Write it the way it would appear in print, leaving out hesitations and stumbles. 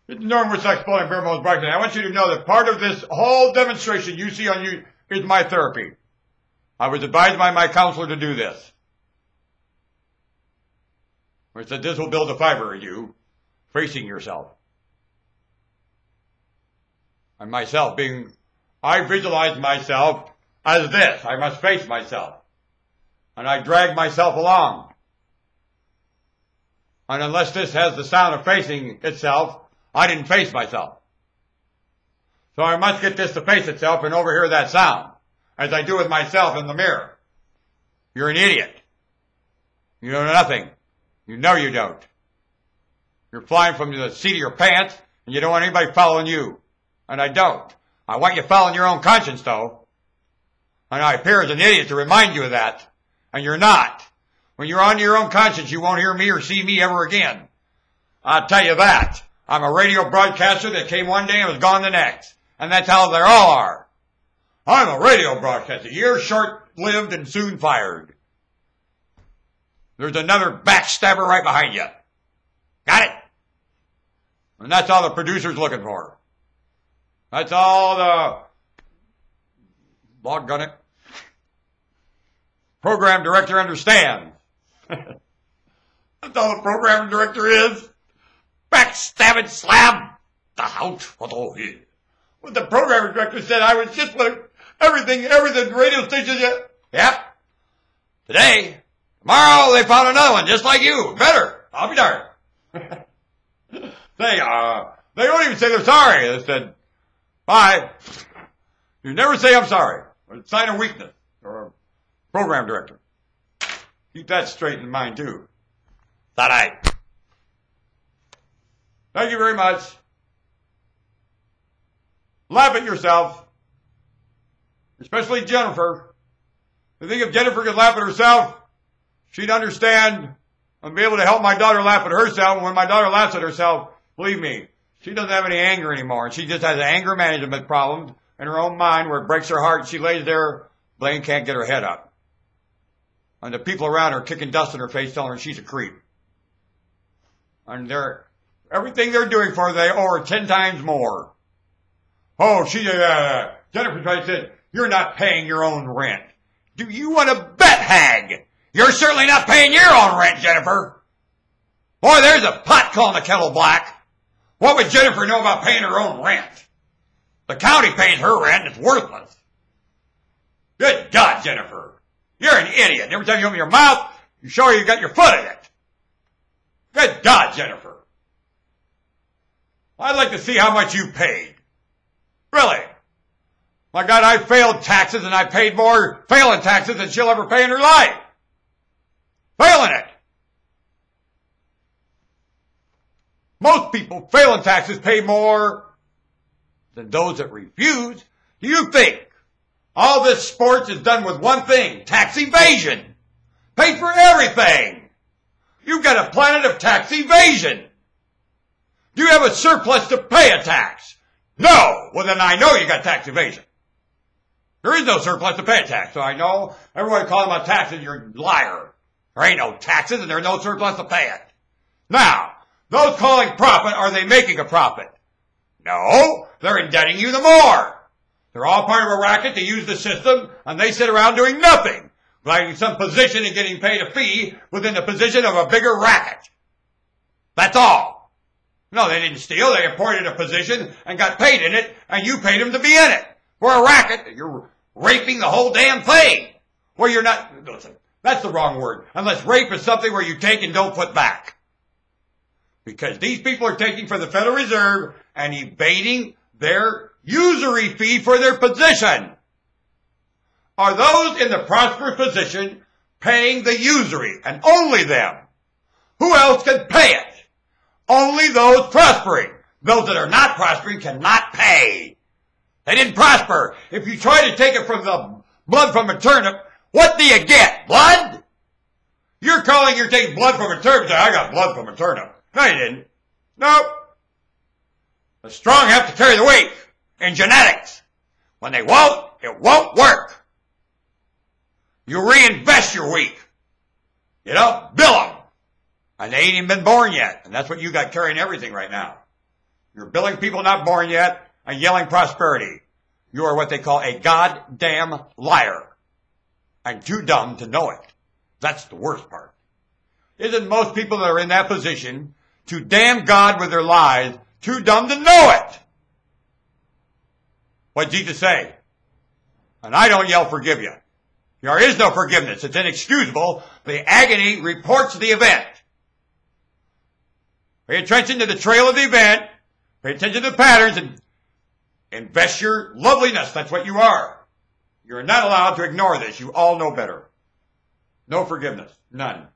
It's Norm with Exploding Bear Most Broadcasting. I want you to know that part of this whole demonstration you see on you is my therapy. I was advised by my counselor to do this. Where it said this will build a fiber in you, facing yourself. And myself I visualize myself as this. I must face myself. And I drag myself along. And unless this has the sound of facing itself, I didn't face myself. So I must get this to face itself and overhear that sound, as I do with myself in the mirror. You're an idiot. You know nothing. You know you don't. You're flying from the seat of your pants, and you don't want anybody following you. And I don't. I want you following your own conscience, though. And I appear as an idiot to remind you of that. And you're not. When you're on your own conscience, you won't hear me or see me ever again. I'll tell you that. I'm a radio broadcaster that came one day and was gone the next. And that's how they all are. I'm a radio broadcaster. You're short-lived and soon fired. There's another backstabber right behind you. Got it? And that's all the producer's looking for. That's all the... Doggone it. Program director understands. That's all the program director is. Backstabbing slab. The house for the head. What the program director said, I was just like everything radio station. Yep. Today, tomorrow they found another one just like you. Better. I'll be darned. They don't even say they're sorry. They said, bye. You never say I'm sorry. It's a sign of weakness. Or a program director. Keep that straight in mind too. That Thank you very much. Laugh at yourself. Especially Jennifer. I think if Jennifer could laugh at herself, she'd understand and be able to help my daughter laugh at herself. And when my daughter laughs at herself, believe me, she doesn't have any anger anymore. And she just has anger management problems in her own mind where it breaks her heart. She lays there, Blaine can't get her head up. And the people around her kicking dust in her face telling her she's a creep. And everything they're doing for her, they owe her 10 times more. Oh, Jennifer tried to say, you're not paying your own rent. Do you want to bet, hag? You're certainly not paying your own rent, Jennifer. Boy, there's a pot calling the kettle black. What would Jennifer know about paying her own rent? The county pays her rent and it's worthless. Good God, Jennifer. You're an idiot. And every time you open your mouth, you show you got your foot in it. Good God, Jennifer. I'd like to see how much you paid. Really. My God, I failed taxes and I paid more failing taxes than she'll ever pay in her life. Failing it. Most people failing taxes pay more than those that refuse. Do you think all this sports is done with one thing? Tax evasion. Pay for everything. You've got a planet of tax evasion. Do you have a surplus to pay a tax? No. Well, then I know you got tax evasion. There is no surplus to pay a tax. So I know everyone calling about taxes, you're a liar. There ain't no taxes and there's no surplus to pay it. Now, those calling profit, are they making a profit? No. They're indebting you the more. They're all part of a racket to use the system, and they sit around doing nothing, finding some position and getting paid a fee within the position of a bigger racket. That's all. No, they didn't steal. They appointed a position and got paid in it, and you paid them to be in it. For a racket, you're raping the whole damn thing. Well, you're not, listen, that's the wrong word. Unless rape is something where you take and don't put back. Because these people are taking from the Federal Reserve and evading their usury fee for their position. Are those in the prosperous position paying the usury, and only them? Who else can pay it? Only those prospering. Those that are not prospering cannot pay. They didn't prosper. If you try to take it from the blood from a turnip, what do you get? Blood? You're taking blood from a turnip. I got blood from a turnip. No, you didn't. Nope. The strong have to carry the weak in genetics. When they won't, it won't work. You reinvest your weak. You know, bill them. And they ain't even been born yet. And that's what you got carrying everything right now. You're billing people not born yet and yelling prosperity. You are what they call a goddamn liar. And too dumb to know it. That's the worst part. Isn't most people that are in that position to damn God with their lies too dumb to know it? What did Jesus say? And I don't yell forgive you. There is no forgiveness. It's inexcusable. The agony reports the event. Pay attention to the trail of the event. Pay attention to the patterns and invest your loveliness. That's what you are. You're not allowed to ignore this. You all know better. No forgiveness. None.